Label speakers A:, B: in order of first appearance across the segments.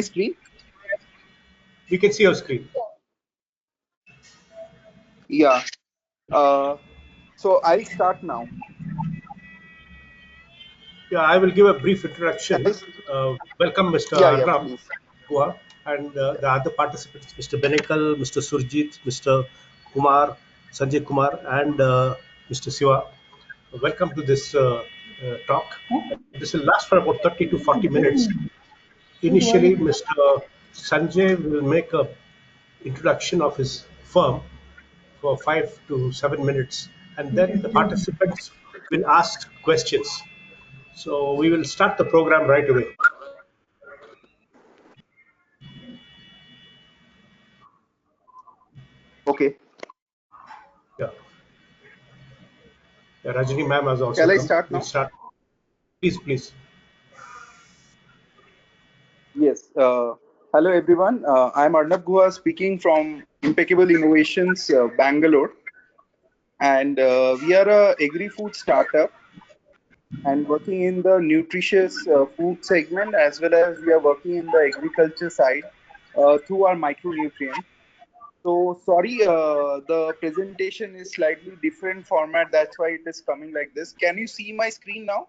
A: screen?
B: We can see your screen.
A: Yeah. So I'll start now.
B: Yeah, I will give a brief introduction.
A: I'll-
B: Welcome, Mr.
A: yeah,
B: Arnab
A: please.
B: Guha, and the other participants, Mr. Benekal, Mr. Surjit, Mr. Kumar, Sanjay Kumar, and Mr. Siva. Welcome to this talk. This will last for about 30 to 40 minutes. Initially, Mr. Sanjay will make a introduction of his firm for 5 to 7 minutes, and then the participants will ask questions. So we will start the program right away.
A: Okay.
B: Yeah, yeah, Rajini ma'am has also
A: Shall I
B: come.
A: start
B: We'll
A: now?
B: start. Please, please.
A: Yes. Hello, everyone. I'm Arnab Guha speaking from Impeccable Innovations, Bangalore. And we are a agri-food startup and working in the nutritious food segment, as well as we are working in the agriculture side through our micronutrients. So sorry, the presentation is slightly different format. That's why it is coming like this. Can you see my screen now?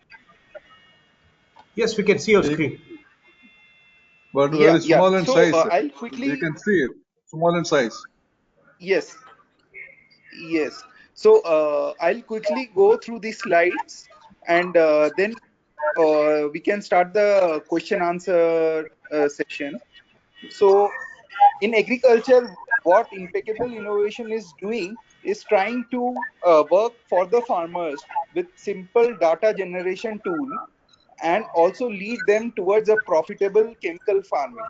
B: Yes, we can see your
C: Big,
B: screen.
C: but
A: Yeah,
C: very
A: yeah.
C: small in
A: So
C: size.
A: I'll
C: You
A: quickly,
C: can see it, small in size.
A: yes, yes. So I'll quickly go through the slides and then we can start the question answer session. So in agriculture, what Impeccable Innovation is doing is trying to work for the farmers with simple data generation tool and also lead them towards a profitable chemical farming.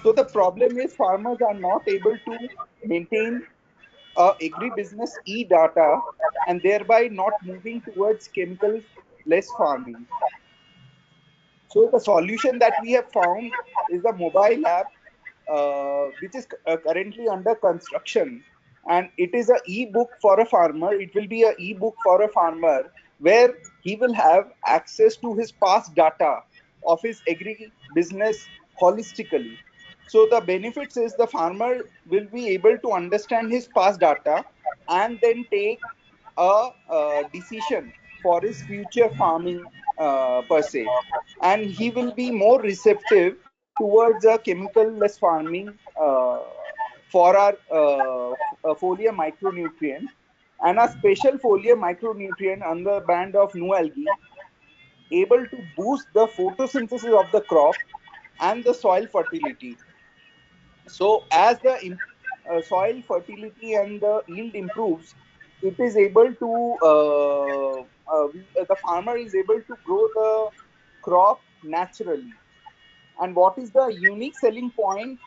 A: So the problem is farmers are not able to maintain agribusiness e-data and thereby not moving towards chemical less farming. So the solution that we have found is the mobile app, which is currently under construction, and it is a e-book for a farmer. It will be a e-book for a farmer where he will have access to his past data of his agri business holistically. So the benefits is the farmer will be able to understand his past data and then take a, decision for his future farming per se, and he will be more receptive towards a chemical less farming for our foliar micronutrient and a special foliar micronutrient under the band of new algae able to boost the photosynthesis of the crop and the soil fertility. So as the soil fertility and the yield improves, it is able to the farmer is able to grow the crop naturally. And what is the unique selling point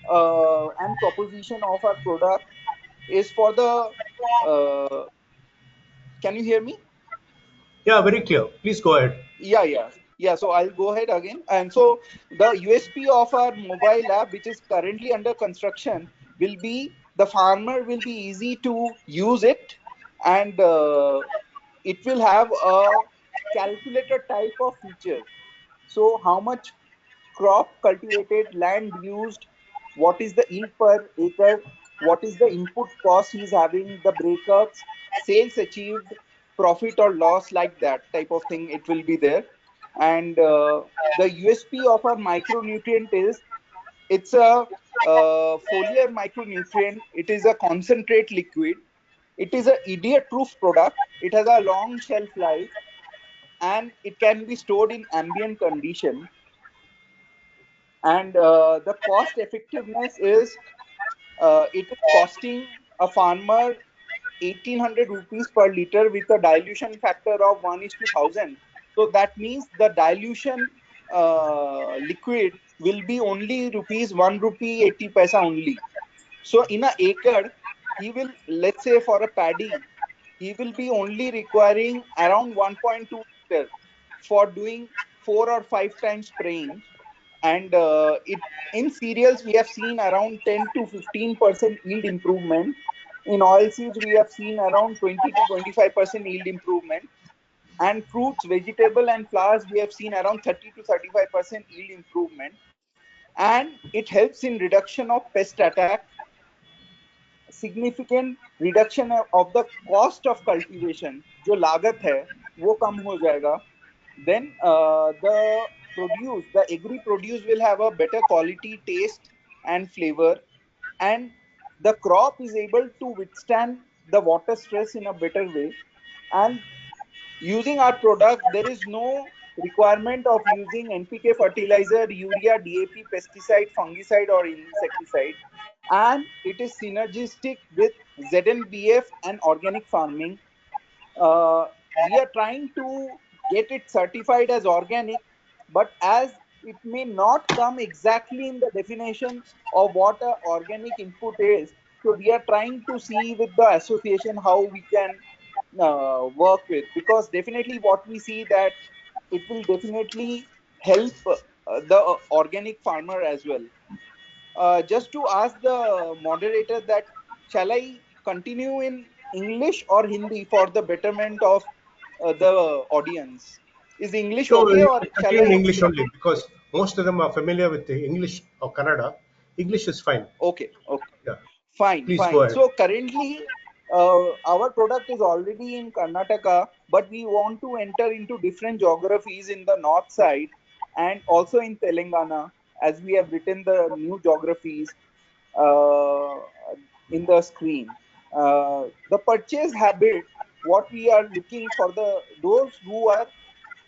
A: and proposition of our product is for the can you hear me?
B: Yeah, very clear. Please go ahead.
A: Yeah. So I'll go ahead again. And so the USP of our mobile app, which is currently under construction, will be the farmer will be easy to use it, and it will have a calculator type of feature. So how much crop cultivated, land used, what is the yield per acre, what is the input cost he's having, the breakups, sales achieved, profit or loss, like that type of thing, it will be there. And the USP of our micronutrient is it's a foliar micronutrient, it is a concentrate liquid, it is a idiot proof product, it has a long shelf life, and it can be stored in ambient condition, and the cost effectiveness is it is costing a farmer 1800 rupees per liter with a dilution factor of 1 is to 1000. So that means the dilution liquid will be only rupees 1 rupee 80 paisa only. So in a acre, he will, let's say for a paddy, he will be only requiring around 1.2 liter for doing 4 or 5 times spraying. And it in cereals we have seen around 10 to 15% yield improvement. In oilseeds we have seen around 20 to 25% yield improvement, and fruits, vegetable and flowers we have seen around 30 to 35% yield improvement. and it helps in reduction of pest attack, significant reduction of the cost of cultivation, जो लागत है वो कम हो जाएगा. Then the the agri produce will have a better quality, taste and flavor, and the crop is able to withstand the water stress in a better way. And using our product, there is no requirement of using NPK fertilizer, urea, DAP, pesticide, fungicide, or insecticide. And it is synergistic with ZNBF and organic farming. uh, we are trying to get it certified as organic, but as it may not come exactly in the definition of what a organic input is, so we are trying to see with the association how we can work with, because definitely what we see that it will definitely help the organic farmer as well. Just to ask the moderator that shall I continue in English or Hindi for the betterment of the audience? Is English
B: No,
A: okay
B: you
A: or
B: can
A: shall
B: continue in
A: I?
B: English only because most of them are familiar with the English or Kannada. English is fine.
A: Okay, okay.
B: Yeah,
A: Fine,
B: please go
A: fine.
B: ahead.
A: So currently, our product is already in Karnataka, but we want to enter into different geographies in the north side and also in Telangana, as we have written the new geographies uh, in the screen. The purchase habit, what we are looking for, the those who are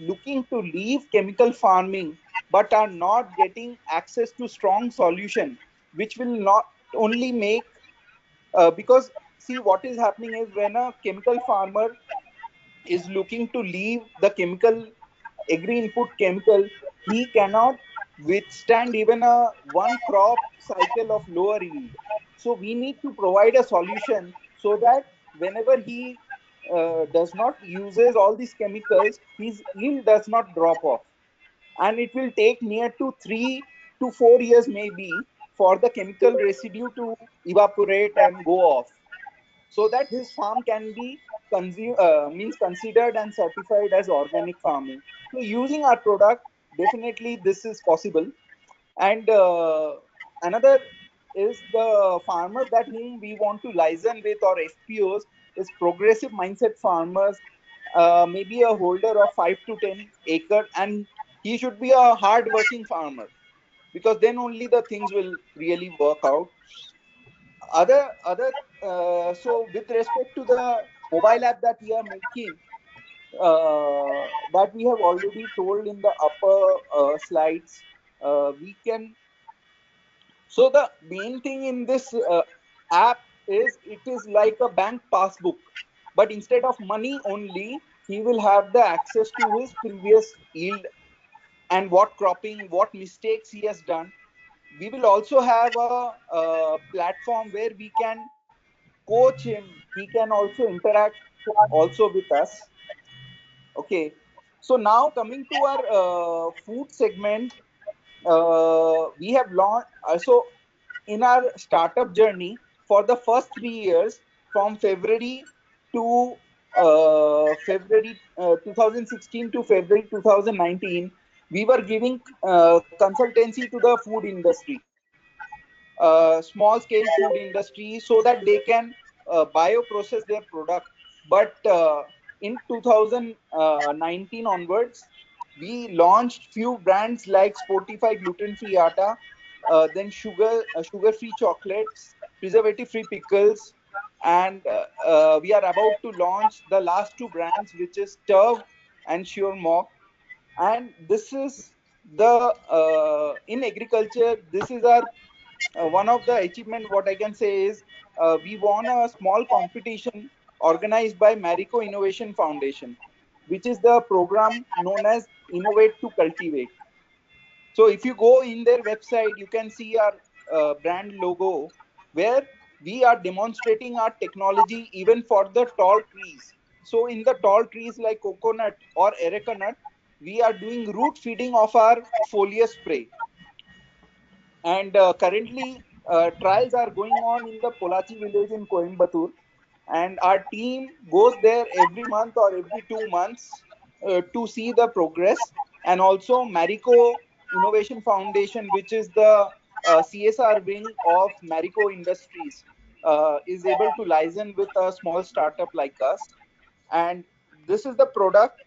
A: looking to leave chemical farming but are not getting access to strong solution, which will not only make because see what is happening is when a chemical farmer is looking to leave the chemical agri input chemical, he cannot withstand even a one crop cycle of lower yield. So we need to provide a solution so that whenever he does not uses all these chemicals, his yield does not drop off, and it will take near to 3 to 4 years maybe for the chemical residue to evaporate and go off, so that his farm can be means considered and certified as organic farming. So using our product, definitely this is possible. And another is the farmers that whom we want to liaison with, or FPOs, is progressive mindset farmers, maybe a holder of 5 to 10 acre, and he should be a hard working farmer, because then only the things will really work out. Other So with respect to the mobile app that we are making, that we have already told in the upper slides, we can. So the main thing in this app is it is like a bank passbook, but instead of money only, he will have the access to his previous yield and what cropping, what mistakes he has done. We will also have a platform where we can coach him. He can also interact also with us. Okay. So now coming to our food segment, we have launched. So in our startup journey for the first 3 years, from February to February 2016 to February 2019, we were giving consultancy to the food industry, small scale food industry, so that they can bioprocess their product. But in 2019 onwards, we launched few brands like Sportify gluten free atta, then sugar free chocolates, preservative free pickles, and we are about to launch the last two brands, which is Turv and Sure Mock. And this is the in agriculture, this is our one of the achievement what I can say is we won a small competition organized by Marico Innovation Foundation, which is the program known as Innovate to Cultivate. So if you go in their website, you can see our brand logo, where we are demonstrating our technology even for the tall trees. So in the tall trees like coconut or areca nut, we are doing root feeding of our foliar spray. And currently, trials are going on in the Polachi village in Coimbatore. And our team goes there every month or every 2 months to see the progress. And also, Marico Innovation Foundation, which is the CSR wing of Marico Industries, is able to liaison with a small startup like us. And this is the product.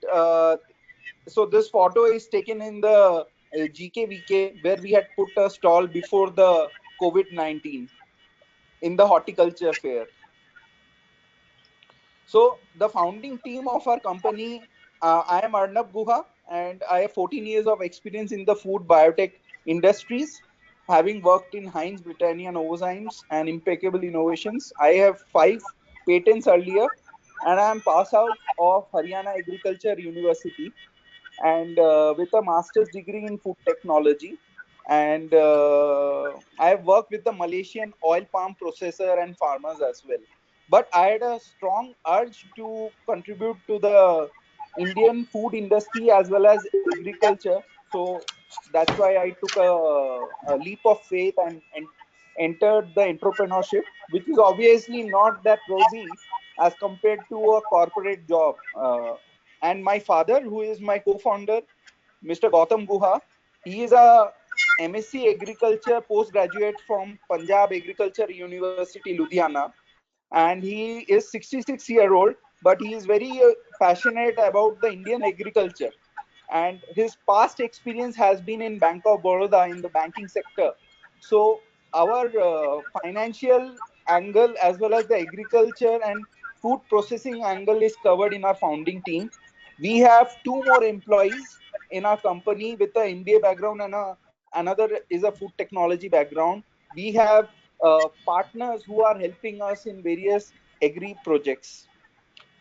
A: So this photo is taken in the GKVK, where we had put a stall before the COVID-19 in the horticulture fair. So the founding team of our company, I am Arnab Guha, and I have 14 years of experience in the food biotech industries, having worked in Heinz, Britannia, Novozymes, and Impeccable Innovations. I have 5 patents earlier, and I am pass out of Haryana Agriculture University, and with a master's degree in food technology. And I have worked with the Malaysian oil palm processor and farmers as well. But I had a strong urge to contribute to the Indian food industry as well as agriculture. So that's why I took a leap of faith and entered the entrepreneurship, which is obviously not that rosy as compared to a corporate job. And my father, who is my co-founder, Mr. Gautam Guha, he is a MSc Agriculture postgraduate from Punjab Agriculture University, Ludhiana, and he is 66-year-old, but he is very passionate about the Indian agriculture. And his past experience has been in Bank of Baroda in the banking sector. So our financial angle as well as the agriculture and food processing angle is covered in our founding team. We have 2 more employees in our company with a MBA background, and another is a food technology background. We have partners who are helping us in various agri projects.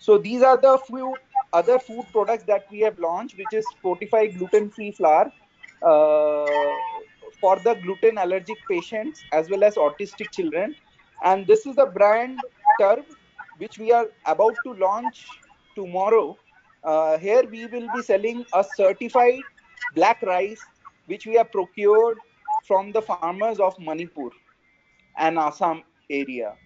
A: So these are the few other food products that we have launched, which is fortified gluten-free flour uh, for the gluten allergic patients as well as autistic children. And this is the brand Turb, which we are about to launch tomorrow. Here we will be selling a certified black rice, which we have procured from the farmers of Manipur and Assam area.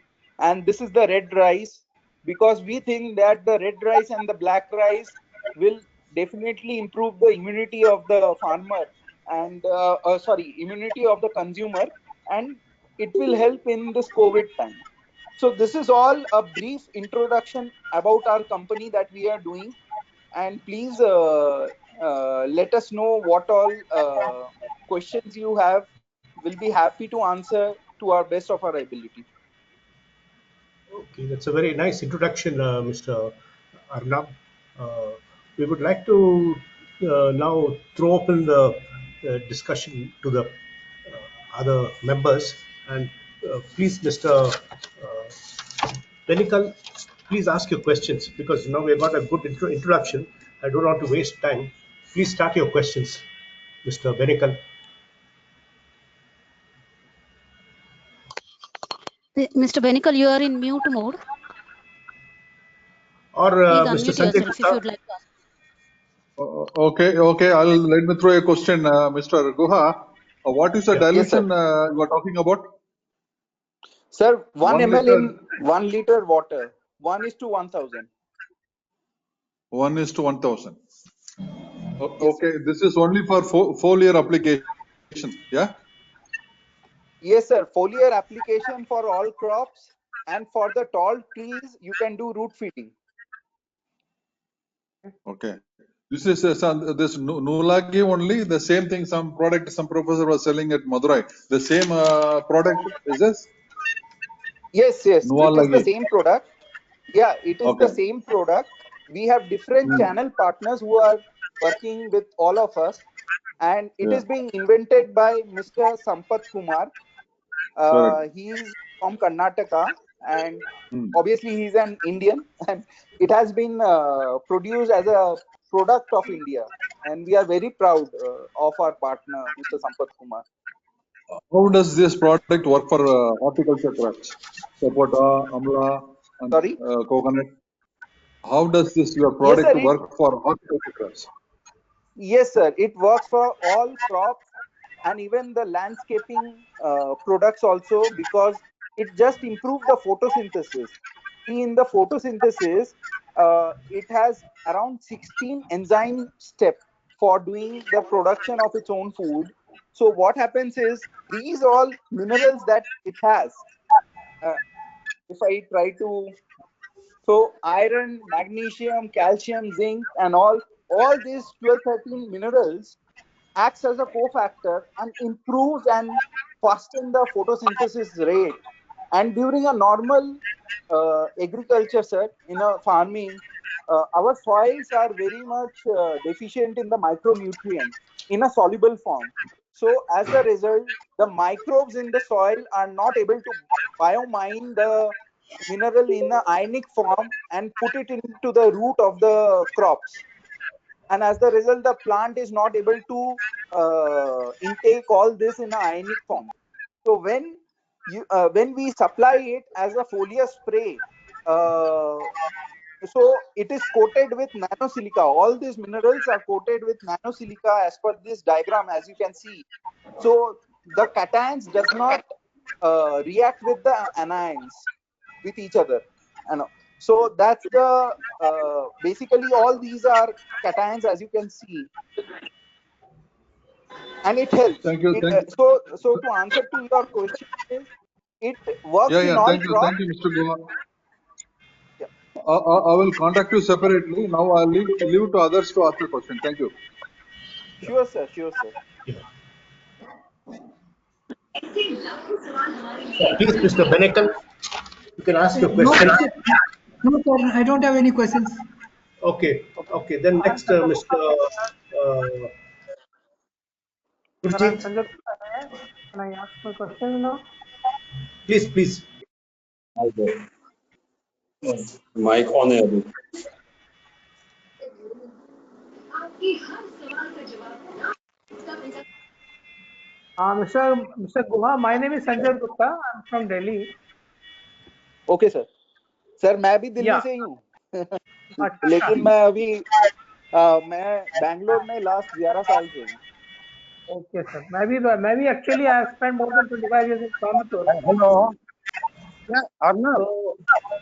A: And this is the red rice, because we think that the red rice and the black rice will definitely improve the immunity of the farmer and immunity of the consumer, and it will help in this COVID time. So this is all a brief introduction about our company that we are doing, and please let us know what all questions you have. We'll be happy to answer to our best of our ability.
B: Okay, that's a very nice introduction, Mr. Arnab. Uh, we would like to now throw open the discussion to the other members. And please, Mr. Penikal, please ask your questions, because now we've got a good introduction. I don't want to waste time. Please start your questions, Mr. Benikal.
D: Mr. Benikal, you are in mute mode.
B: Or
D: Please
B: Mr.
D: unmute
B: Sanjay
D: yourself if
B: Gupta.
D: you would like to ask.
C: Okay. I'll let me throw a question, Mr. Guha. What is the
B: Yeah.
A: Yes, sir.
C: dilution you are talking about?
A: Sir, 1
C: 1
A: ml
C: liter,
A: in 1 liter water. 1 is to 1000.
C: 1 is to 1000.
A: Yes, sir.
C: Okay, this is only for foliar application. Yeah.
A: Yes, sir. Foliar application for all crops, and for the tall trees, you can do root feeding.
C: Okay. This is this Nulagi only the same thing. Some product some professor was selling at Madurai. The same product is this
A: Yes. It is the
C: Nualagi.
A: same product. Yeah, it is the
C: Okay.
A: same product. We have different
C: Hmm.
A: channel partners who are working with all of us, and it
C: Yeah.
A: is being invented by Mr. Sampath Kumar.
C: Correct.
A: He is from Karnataka, and
C: Hmm.
A: obviously he's an Indian, and it has been produced as a product of India, and we are very proud of our partner, Mr. Sampath Kumar.
C: How does this product work for horticulture crops? Sapota, amla, and
A: Sorry.
C: coconut. How does this your
A: Yes,
C: product
A: sir.
C: work for horticulture crops?
A: Yes, sir. It works for all crops and even the landscaping products also, because it just improves the photosynthesis. See, in the photosynthesis, it has around 16 enzyme step. for doing the production of its own food. So what happens is these all minerals that it has, uh, if I try to, so iron, magnesium, calcium, zinc, and all these 12, 13 minerals acts as a cofactor and improves and fasten the photosynthesis rate. And during a normal agriculture, sir, in a farming, our soils are very much deficient in the micronutrients in a soluble form. So as a result, the microbes in the soil are not able to biomine the mineral in a ionic form and put it into the root of the crops, and as the result the plant is not able to intake all this in a ionic form. So when we supply it as a foliar spray, uh, so it is coated with nanosilica. All these minerals are coated with nanosilica as per this diagram, as you can see. So the cations does not react with the anions with each other, and so that's the basically all these are cations, as you can see, and it helps
C: Thank you.
A: it.
C: Thank you.
A: So to answer to your question is, it works
C: Yeah,
A: in
C: yeah.
A: all
C: Thank you.
A: crops.
C: Thank you, Mr. Guha.
A: Yeah,
C: I will contact you separately. Now I'll leave to others to ask the question. Thank you.
A: sure sir, sure sir.
B: Yeah. Please, Mr. Benekal, you can ask your
E: No
B: question.
E: question. No, sir. I don't have any questions.
B: Okay, okay. Then
F: I'm
B: next,
F: Sanjay
B: Mr.
F: Gupta, sir.
B: Uh,
F: Sir, I'm
B: Gurjeet,
F: Sanjay Gupta here. Can I ask my question now?
B: please, please.
G: Okay. Mic on है अभी.
F: Mr. Guha, my name is Sanjay Gupta. I'm from Delhi.
A: Okay sir. Sir मैं भी Delhi
F: Yeah.
A: से ही हूँ.
F: अच्छा अच्छा.
A: लेकिन मैं अभी मैं बैंगलोर में लास्ट 11 साल से हूँ.
F: Okay, sir. Maybe actually I have spent more than 25 years in Coimbatore.
H: Hello. Yeah, Arnab,
F: So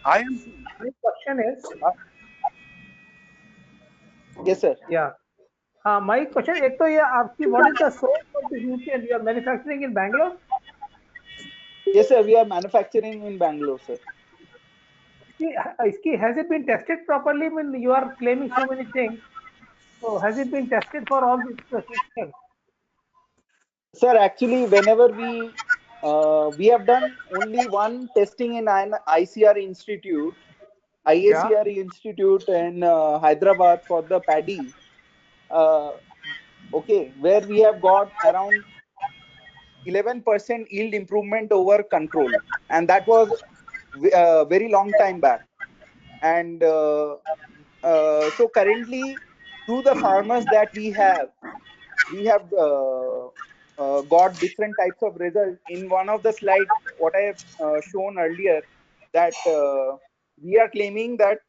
H: I am.
F: my question is,
A: yes sir.
F: yeah. My question एक तो ये आपकी what is the source of this nutrient you are manufacturing in Bangalore?
A: Yes sir, we are manufacturing in Bangalore sir.
F: इसकी has it been tested properly when you are claiming so many things? So has it been tested for all these things?
A: Sir, actually, whenever we have done only one testing in an ICR institute,
F: Yeah.
A: IACR institute in Hyderabad for the paddy. Uh, okay, where we have got around 11% yield improvement over control, and that was very long time back. And so currently, through the farmers that we have got different types of results. In one of the slide, what I have shown earlier, that we are claiming that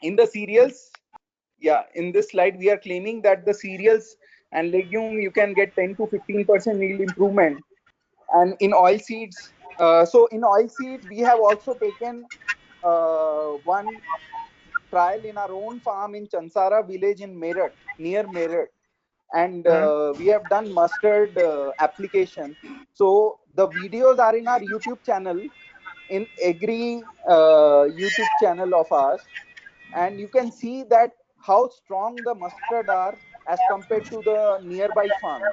A: in the cereals, yeah, in this slide we are claiming that the cereals and legume you can get 10 to 15% yield improvement, and in oil seeds. So in oil seeds, we have also taken one trial in our own farm in Chansara village in Meerut, near Meerut, and we have done mustard application. So the videos are in our YouTube channel, in Agri YouTube channel of ours, and you can see that how strong the mustard are as compared to the nearby farm,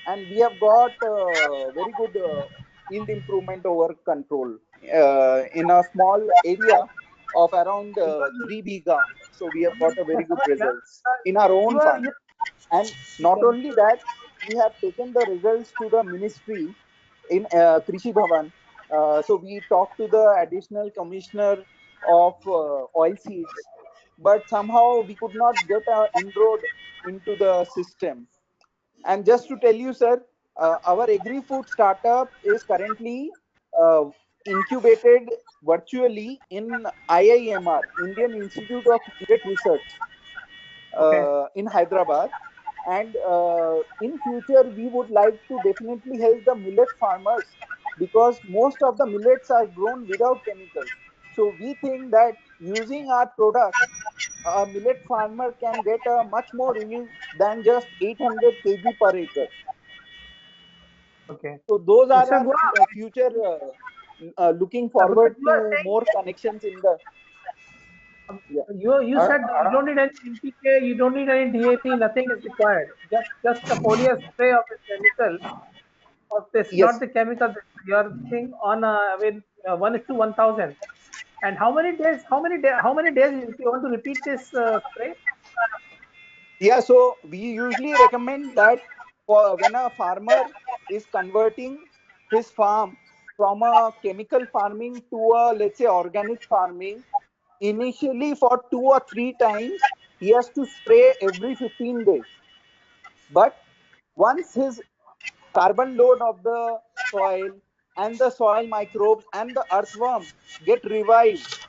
A: and we have got very good yield improvement over control in a small area of around 3 biga. So we have got a very good
F: Yeah.
A: results in our own farm.
F: You
A: And not only that, we have taken the results to the ministry in Krishi Bhavan. So we talked to the additional commissioner of oil seeds, but somehow we could not get an inroad into the system. And just to tell you, sir, our agri-food startup is currently uh, incubated virtually in IIMR, Indian Institute of Millet Research,
F: okay?
A: in Hyderabad. And in future, we would like to definitely help the millet farmers, because most of the millets are grown without chemicals. So we think that using our product a millet farmer can get a much more yield than just 800 kg per acre.
F: Okay.
A: So those are
F: Mr.
A: our
F: Guha,
A: future looking
F: because
A: forward
F: you are
A: to
F: saying
A: more connections in the
F: um,
A: yeah.
F: you said you don't need any NPK, you don't need any DAP, nothing is required. Just a foliar spray of this chemical, of this, not
A: Yes.
F: the chemical. Your thing on I mean 1:1000. And how many days? How many days? If you want to repeat this spray,
A: Yeah, so we usually recommend that for when a farmer is converting his farm from a chemical farming to a, let's say, organic farming, initially for 2 or 3 times he has to spray every 15 days. But once his carbon load of the soil and the soil microbes and the earthworm get revived,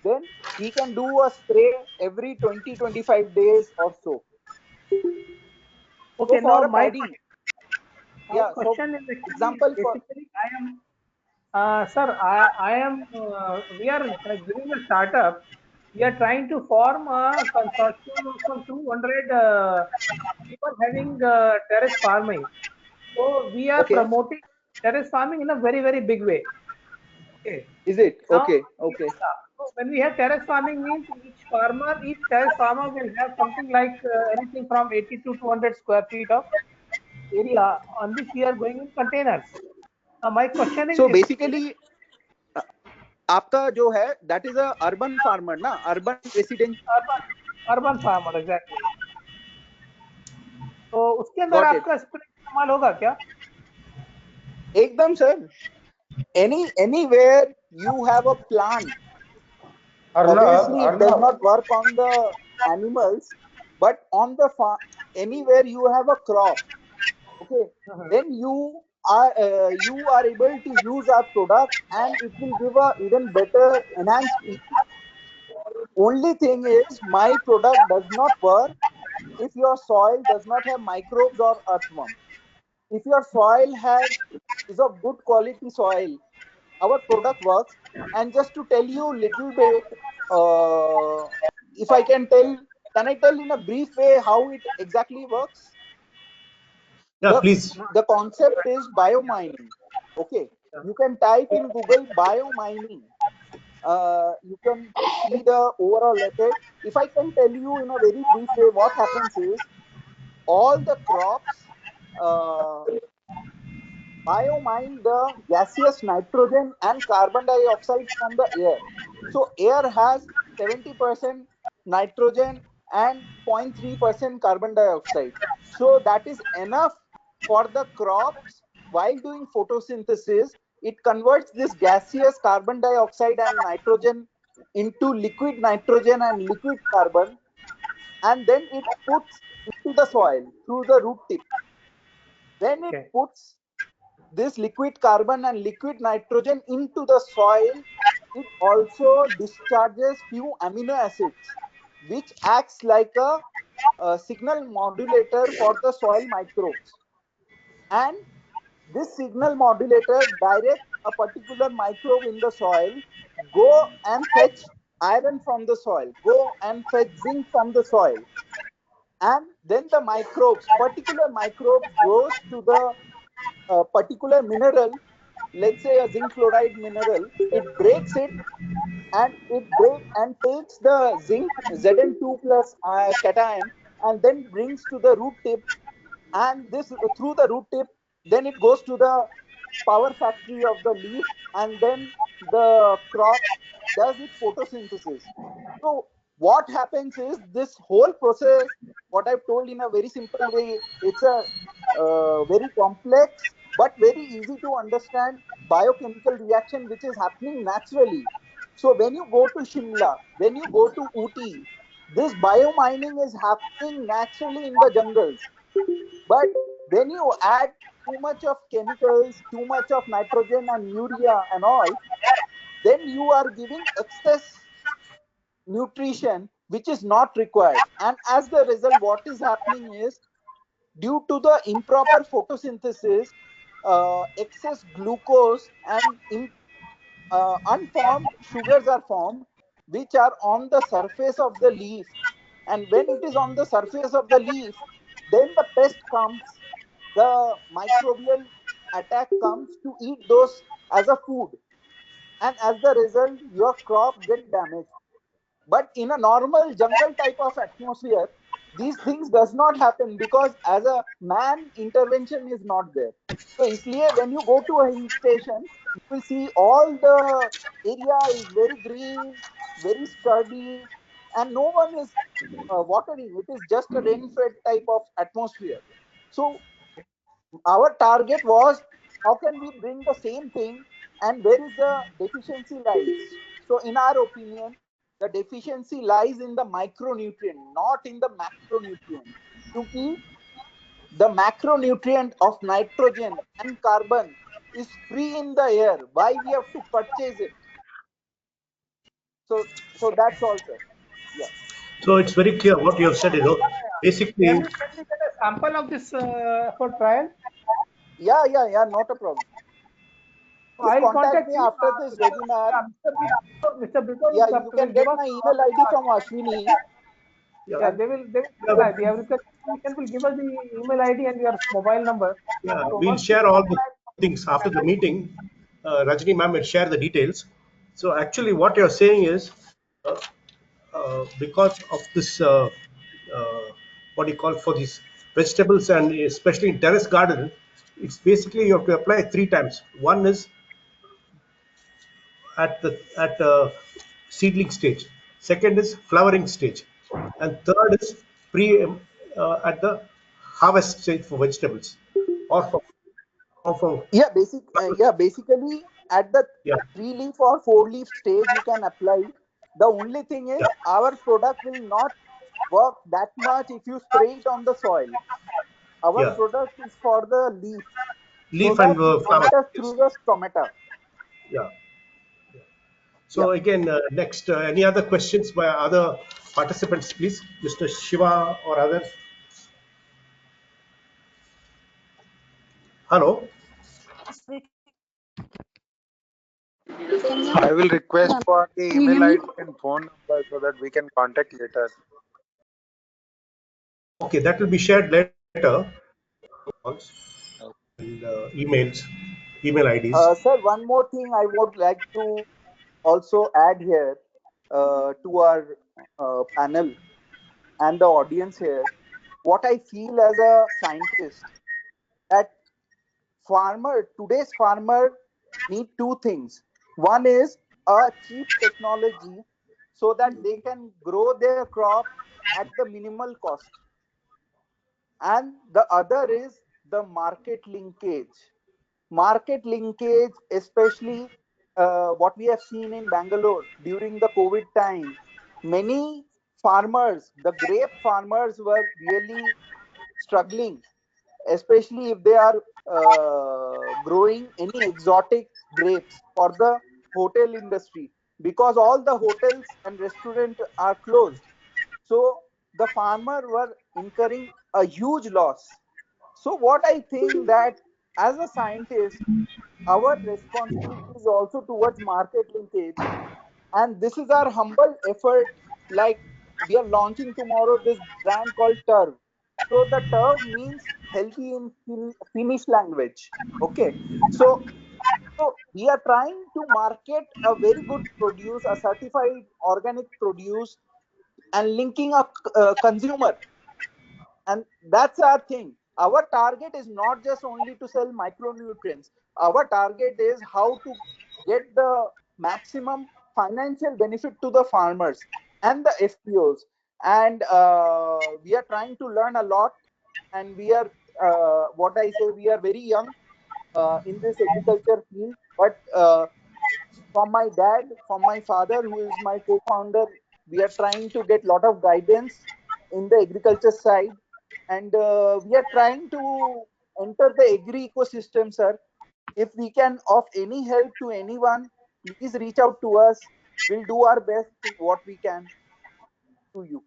A: then he can do a spray every 20-25 days or so. So
F: okay. Now
A: for a paddy,
F: my
A: yeah, so
F: question is actually
A: example for
F: basically I am sir, I am we are giving a startup. We are trying to form a consortium of some 200 people having terrace farming. So we are
A: okay,
F: promoting terrace farming in a very big way. Okay.
A: is it
F: Now,
A: okay? Okay,
F: so when we have terrace farming means each terrace farmer will have something like anything from 80 to 200 square feet of area on which we are going in containers. Now my questioning
A: so
F: is
A: basically आपका जो है that is a urban farmer ना, urban resident.
F: urban urban farmer exactly. तो उसके अंदर
A: Got it.
F: आपका spray इस्तेमाल होगा क्या?
A: एकदम sir, anywhere you have a plant, obviously it does not work on the animals, but on the farm, anywhere you have a crop, okay,
F: Mhm.
A: then you are able to use our product and it will give a even better enhanced yield. Only thing is my product does not work if your soil does not have microbes or earthworm. If your soil has is of good quality soil, our product works. And just to tell you little bit, uh, if I can I tell in a brief way how it exactly works?
B: Yeah,
A: the
B: please.
A: the concept is biomining. Okay, you can type in Google biomining. You can see the overall method. If I can tell you in a very brief way, what happens is all the crops uh, biomine the gaseous nitrogen and carbon dioxide from the air. So air has 70% nitrogen and 0.3% carbon dioxide. So that is enough for the crops while doing photosynthesis. It converts this gaseous carbon dioxide and nitrogen into liquid nitrogen and liquid carbon, and then it puts into the soil through the root tip. When it
F: Okay.
A: puts this liquid carbon and liquid nitrogen into the soil, it also discharges few amino acids, which acts like a signal modulator for the soil microbes. And this signal modulator direct a particular microbe in the soil, go and fetch iron from the soil, go and fetch zinc from the soil, and then the microbes, particular microbes, goes to the particular mineral, let's say a zinc fluoride mineral, it breaks it, and it break and takes the zinc Zn2 plus cation, and then brings to the root tip, and this through the root tip, then it goes to the power factory of the leaf, and then the crop does its photosynthesis. So what happens is this whole process, what I've told in a very simple way, it's a very complex but very easy to understand biochemical reaction which is happening naturally. So when you go to Shimla, when you go to Uti, this biomining is happening naturally in the jungles. But when you add too much of chemicals, too much of nitrogen and urea and all, then you are giving excess nutrition which is not required. And as the result, what is happening is due to the improper photosynthesis, excess glucose and unformed sugars are formed, which are on the surface of the leaf. And when it is on the surface of the leaf, then the pest comes, the microbial attack comes to eat those as a food. And as the result, your crop get damaged. But in a normal jungle type of atmosphere, these things does not happen because as a man intervention is not there. So isliye when you go to a hill station, you will see all the area is very green, very sturdy, and no one is watering. It is just a rain fed type of atmosphere. So our target was, how can we bring the same thing, and where is the deficiency lies? So in our opinion, the deficiency lies in the micronutrient, not in the macronutrient. Because the macronutrient of nitrogen and carbon is free in the air. Why we have to purchase it? So that's all, sir. Yeah.
B: So it's very clear what you have said.
F: Can
B: Basically,
F: we get a sample of this for trial?
A: Yeah, not a problem. Please
F: I'll
A: contact
F: contact
A: me
F: you.
A: after this webinar.
F: Mr.
A: Yeah,
F: Brito
A: you can
F: will give
A: get
F: us
A: my email ID from Ashwini.
F: yeah,
B: yeah,
F: they will
B: yeah,
F: supply. The agriculture commission will give us the email ID and your mobile number.
B: yeah,
F: So
B: we'll
F: once we
B: share all the
F: contact,
B: things after the meeting. Rajni ma'am will share the details. So actually, what you're saying is, uh, because of this, what do you call, for these vegetables and especially in terrace garden, it's basically you have to apply 3 times. One is at seedling stage. Second is flowering stage, and third is pre at the harvest stage for vegetables, or for
A: Basically at the
B: yeah,
A: 3 leaf or 4 leaf stage you can apply. The only thing
B: yeah,
A: is our product will not work that much if you spray it on the soil. Our
B: yeah,
A: product is for the leaf, so
B: leaf and
A: that it
B: flower.
A: enters
B: Yes,
A: through the stomata.
B: yeah.
A: Yeah.
B: So again, next, any other questions by other participants, please, Mr. Shiva or others? Hello.
H: I will request for the
D: Can you hear
H: email
D: me?
H: ID and phone number so that we can contact later.
B: Okay, that will be shared later. And emails, email IDs.
A: Sir, one more thing I would like to also add here to our panel and the audience here. What I feel as a scientist, that today's farmer need two things. One is a cheap technology so that they can grow their crop at the minimal cost, and the other is the market linkage, especially what we have seen in Bangalore during the COVID time. Many farmers, the grape farmers, were really struggling, especially if they are growing any exotic grapes for the hotel industry, because all the hotels and restaurants are closed. So the farmer were incurring a huge loss. So what I think, that as a scientist, our responsibility is also towards market linkage, and this is our humble effort. Like, we are launching tomorrow this brand called Turv. So the Turv means healthy in Finnish language. Okay, so we are trying to market a very good produce, a certified organic produce, and linking a consumer, and that's our thing. Our target is not just only to sell micronutrients. Our target is how to get the maximum financial benefit to the farmers and the FPOs. And we are trying to learn a lot, and we are what I say, we are very young in this agriculture field, but from my dad, from my father, who is my co-founder, we are trying to get lot of guidance in the agriculture side, and we are trying to enter the agri ecosystem, sir. If we can of any help to anyone, please reach out to us. We'll do our best what we can to you.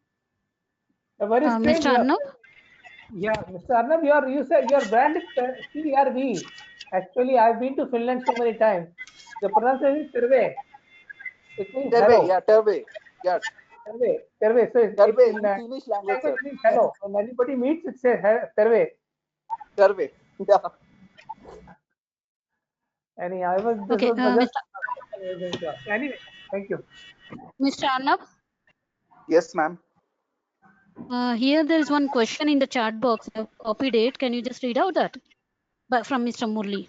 F: a very strange.
D: Mr. Arnab?
F: Yeah, Mr. Arnab, you said your brand is TRV. Actually, I've been to Finland so many times. The pronunciation is Terve. It means
A: Terve,
F: hello.
A: yeah, Terve. Yeah,
F: Terve. Terve. So it
A: Terve
F: in
A: in Finnish language,
F: language
A: sir.
F: it means hello. When anybody meets, it says Terve.
A: Terve. Yeah.
F: Anyhow, I was this
D: Okay,
F: was just anyway. Thank you.
D: Mr. Arnab,
A: Yes, ma'am.
D: here there is one question in the chat box. I have copied it. Can you just read out that? But from Mr. Murli.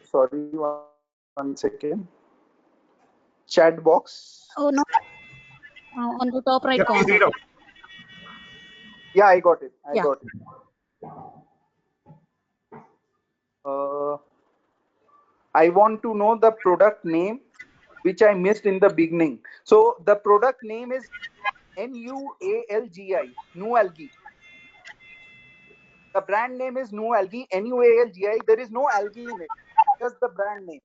A: Sorry, one second. Chat box.
D: Oh, no, on the top right
B: Yeah, please
D: corner.
B: read out.
A: Yeah, I got it. I
D: Yeah.
A: got it. Uh, I want to know the product name, which I missed in the beginning. So the product name is NUALGI, Nualgi. The brand name is Nualgi, NUALGI. There is no algae in it, just the brand name.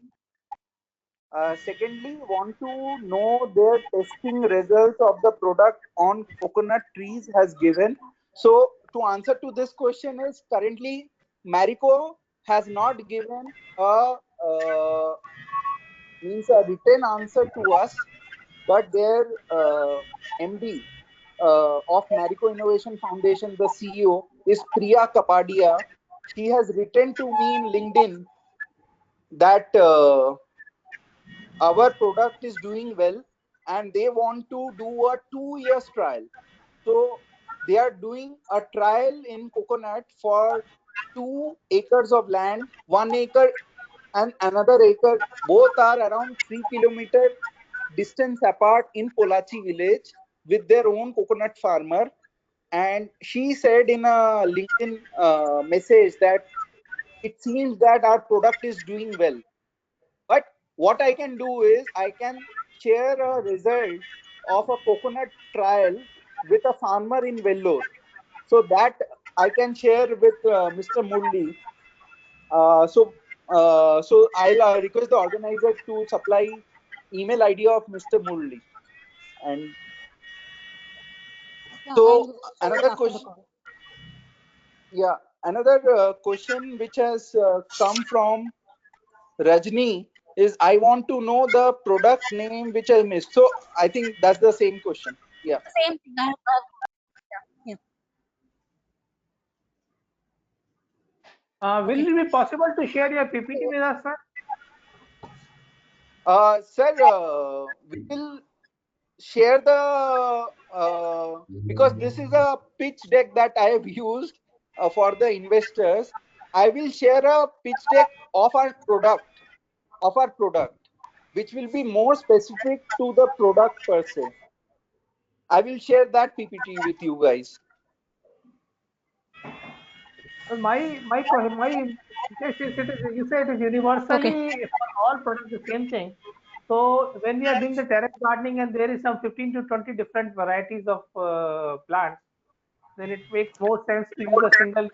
A: Secondly, want to know their testing results of the product on coconut trees has given. So to answer to this question is currently Marico has not given means a written answer to us, but their MD of Marico Innovation Foundation, the CEO, is Priya Kapadia. She has written to me in LinkedIn that our product is doing well and they want to do a 2 years trial. So they are doing a trial in coconut for 2 acres of land, 1 acre and another acre. Both are around 3 kilometer distance apart in Polachi village with their own coconut farmer. And she said in a LinkedIn message that it seems that our product is doing well. But what I can do is I can share a result of a coconut trial with a farmer in Vellore. So that I can share with Mr. Murli. So I'll request the organizer to supply email ID of Mr. Murli. And
D: Yeah,
A: so
D: I'll share it
A: another
D: after the
A: question,
D: call.
A: yeah, another question which has come from Rajni is I want to know the product name which I missed. So I think that's the same question. Yeah.
D: Same thing. Yeah.
F: Will
D: Okay.
F: it be possible to share your PPT with us, sir?
A: Sir, we will share the because this is a pitch deck that I have used for the investors. I will share a pitch deck of our product, which will be more specific to the product per se. I will share that PPT with you guys.
F: Well, my interest is it is you say it is
D: Okay.
F: universally for all products the same thing. So when we are doing the terrace gardening and there is some 15 to 20 different varieties of plants, then it makes more sense to use a single.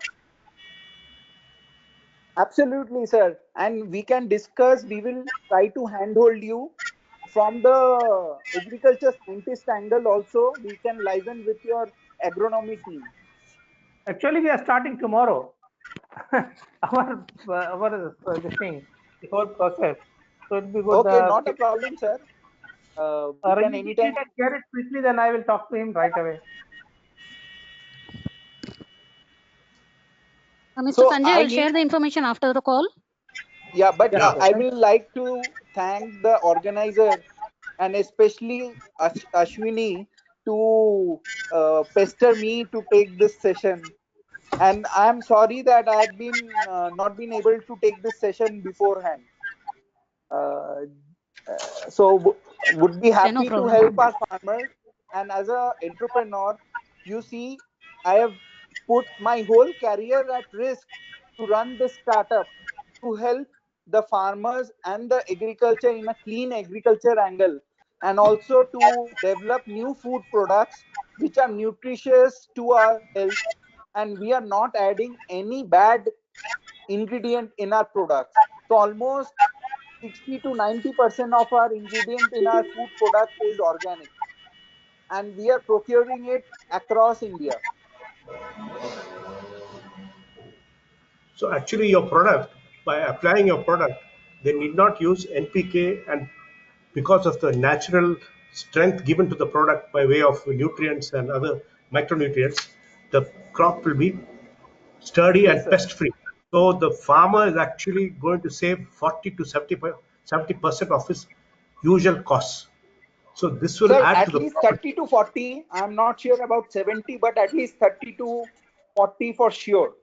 A: Absolutely, sir. And we can discuss, we will try to handhold you from the agriculture scientist angle also. We can liaison with your agronomy team.
F: Actually, we are starting tomorrow. our this thing, the whole process. So it'll be good.
A: Okay, not a problem, sir. We can
F: Ranjit, if you
A: anytime.
F: can share it quickly, then I will talk to him right away.
D: Mr.
A: So
D: Sanjay,
A: I
D: I'll
A: need,
D: share the information after the call.
A: yeah, but
F: Yeah.
B: Yeah.
A: I
F: Thank
A: will like to thank the organizer and especially Ashwini to pester me to take this session. And I am sorry that I had been not been able to take this session beforehand. Uh, would be
D: Yeah, no
A: happy to
D: problem.
A: help our farmers. And as a entrepreneur, you see, I have put my whole career at risk to run this startup to help the farmers and the agriculture in a clean agriculture angle, and also to develop new food products which are nutritious to our health, and we are not adding any bad ingredient in our products. So almost 60 to 90% of our ingredient in our food product is organic, and we are procuring it across India.
B: So actually, your product, by applying your product, they need not use NPK and because of the natural strength given to the product by way of nutrients and other micronutrients, the crop will be sturdy
A: Yes,
B: and
A: sir.
B: pest free. So the farmer is actually going to save 40 to 70% of his usual costs. So this will
A: Sir,
B: add to
A: at
B: the
A: least
B: profit
A: 30 to 40. I'm not sure about 70, but at least 30 to 40 for sure.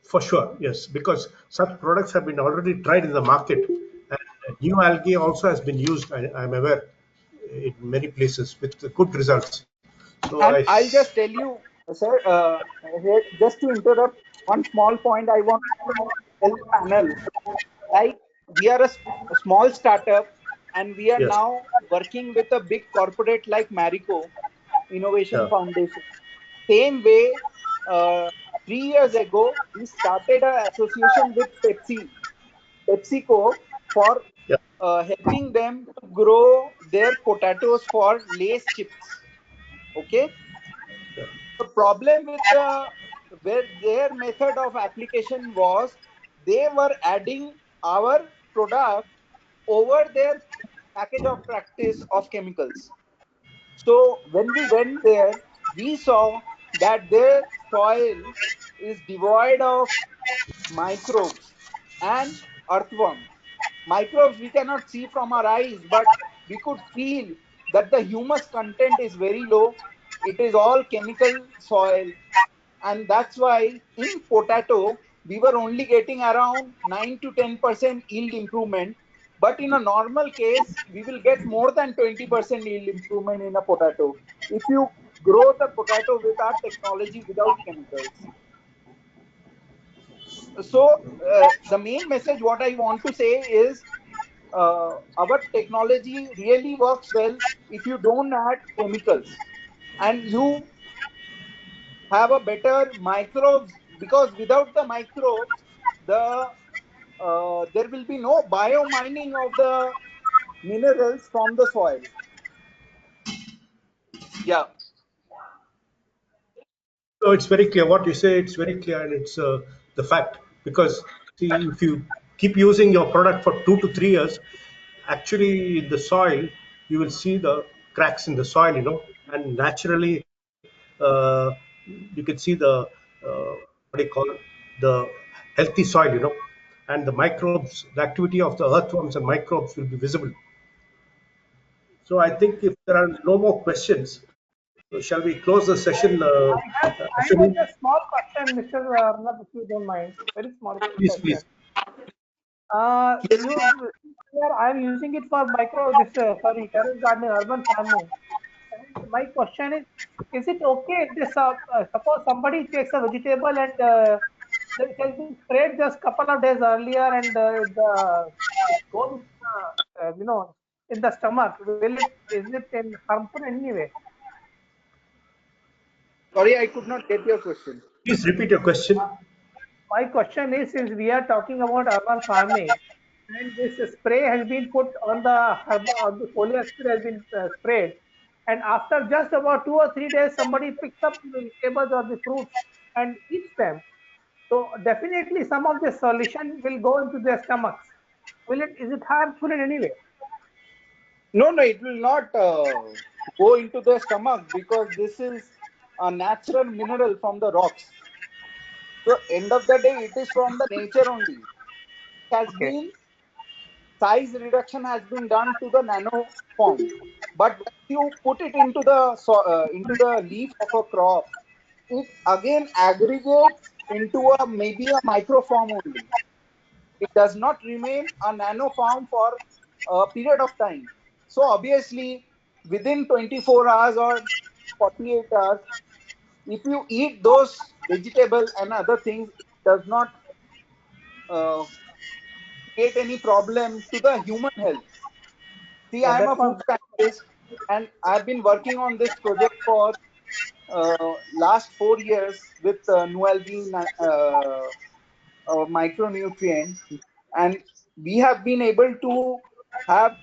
B: for sure. Yes, because such products have been already tried in the market, and new algae also has been used. I'm aware in many places with good results. So
A: And I'll just tell you, sir, here, just to interrupt one small point, I want to tell the panel, like we are a small startup and we are
B: yes,
A: now working with a big corporate like Marico Innovation
B: yeah,
A: Foundation. Same way, 3 years ago, we started an association with PepsiCo for
B: yeah,
A: helping them to grow their potatoes for Lay's chips. Okay,
B: yeah,
A: the problem with where their method of application was they were adding our product over their package of practice of chemicals. So when we went there, we saw that their soil is devoid of microbes and earthworm. Microbes we cannot see from our eyes, but we could feel that the humus content is very low. It is all chemical soil, and that's why in potato we were only getting around 9 to 10% yield improvement, but in a normal case we will get more than 20% yield improvement in a potato if you grow the potato with our technology without chemicals. So the main message what I want to say is our technology really works well if you don't add chemicals and you have a better microbes, because without the microbes there will be no biomining of the minerals from the soil. Yeah.
B: so it's very clear what you say. It's very clear, and it's the fact, because see, if you keep using your product for 2 to 3 years, actually in the soil you will see the cracks in the soil, and naturally uh, you can see the what do you call, the healthy soil, and the microbes, the activity of the earthworms and microbes will be visible. So I think if there are no more questions, shall we close the session,
F: I have
B: Ashwini?
F: just small question, Mr. Arnab, if you don't mind. Very small
B: Please,
F: question.
B: please.
F: You here I am using it for sorry, terrace gardening, urban farming. And my question is it okay if this suppose somebody takes a vegetable and it has been sprayed just couple of days earlier and it goes in the stomach. Will it is it in harmful in any way?
A: Sorry, I could not get your question.
B: Please repeat your question.
F: My question is, since we are talking about urban farming, and this spray has been put on on the foliar spray has been sprayed, and after just about 2 or 3 days, somebody picks up the vegetables or the fruits and eats them. So definitely, some of the solution will go into their stomachs. Will it? Is it harmful in any way?
A: No, no, it will not go into the stomach because this is a natural mineral from the rocks. So end of the day, it is from the nature only. It has
F: Okay.
A: been size reduction has been done to the nano form. But when you put it into the into the leaf of a crop, it again aggregates into a maybe a micro form only. It does not remain a nano form for a period of time. So obviously, within 24 hours or 48 hours, if you eat those vegetable and other things, it does not uh, create any problem to the human health. See,
F: Yeah,
A: I am a
F: that
A: food
F: was.
A: scientist and I've been working on this project for last 4 years with Nualgene micronutrient, and we have been able to have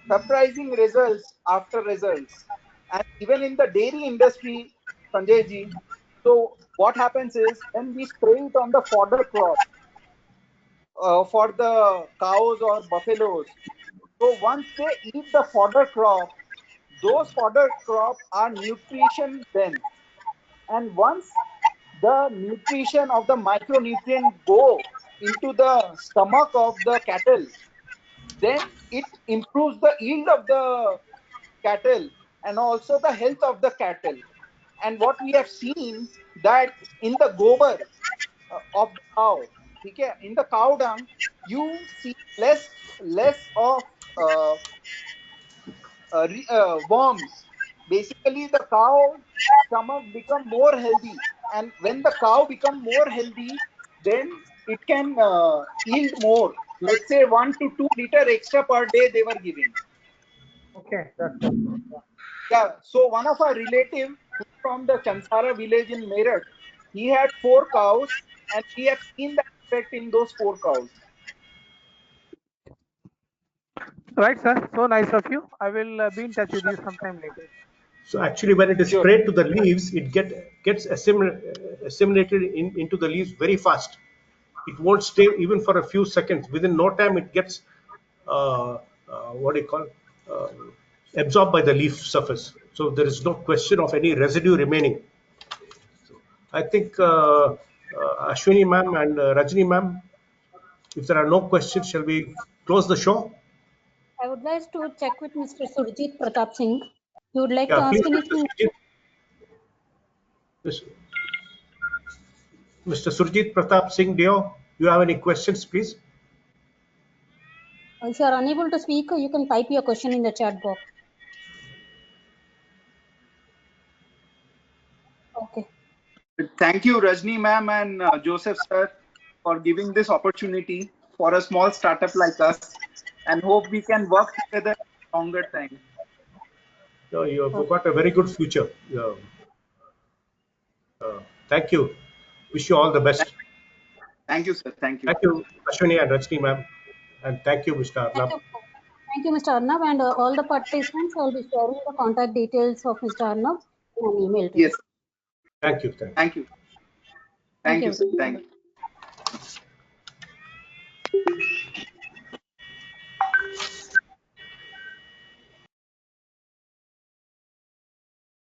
A: surprising results after results. And even in the dairy industry, Sanjay ji, so what happens is when we spray it on the fodder crop for the cows or buffaloes, So once they eat the fodder crop, those fodder crop are nutrition dense. And once the nutrition of the micronutrient go into the stomach of the cattle, then it improves the yield of the cattle and also the health of the cattle. And what we have seen that in the gobar of the cow, okay, in the cow dung, you see less of uh, worms. Basically, the cow stomach become more healthy, and when the cow become more healthy, then it can yield more. Let's say 1 to 2 liter extra per day they were giving.
F: Okay, that's good.
A: Yeah. So one of our relative from the Chansara village in Meerut, he had 4 cows, and we have seen that effect in those 4 cows.
F: Right, sir. So nice of you. I will be in touch with you sometime later.
B: So actually, when it is
A: Sure.
B: sprayed to the leaves, it gets assimilated into the leaves very fast. It won't stay even for a few seconds. Within no time, it gets uh, what do you call uh, absorbed by the leaf surface. So there is no question of any residue remaining. I think Ashwini ma'am and Rajni ma'am, if there are no questions, shall we close the show?
D: I would like to check with Mr. Surjit Pratap Singh. You would like to
B: Yeah,
D: ask
B: please, Mr.
D: anything?
B: Surjit. Mr. Surjit Pratap Singh Deo, you have any questions, please?
D: If you are unable to speak, you can type your question in the chat box. Okay.
A: Thank you, Rajni ma'am and Joseph sir, for giving this opportunity for a small startup like us, and hope we can work together for a longer time.
B: No, you have
D: Okay.
B: got a very good future. Thank you. Wish you all the best.
A: Thank you, sir. Thank you.
B: Thank you, Ashwini and Rajni ma'am. And thank you, Mr.
D: Thank
B: Arnab.
D: you. Thank you, Mr. Arnab, and all the participants. I will be sharing the contact details of Mr. Arnab in an email to you.
A: Yes.
B: Thank you. Thank you.
A: Thank you.
D: Thank
A: Thank you,
D: you.
A: sir. Thank you.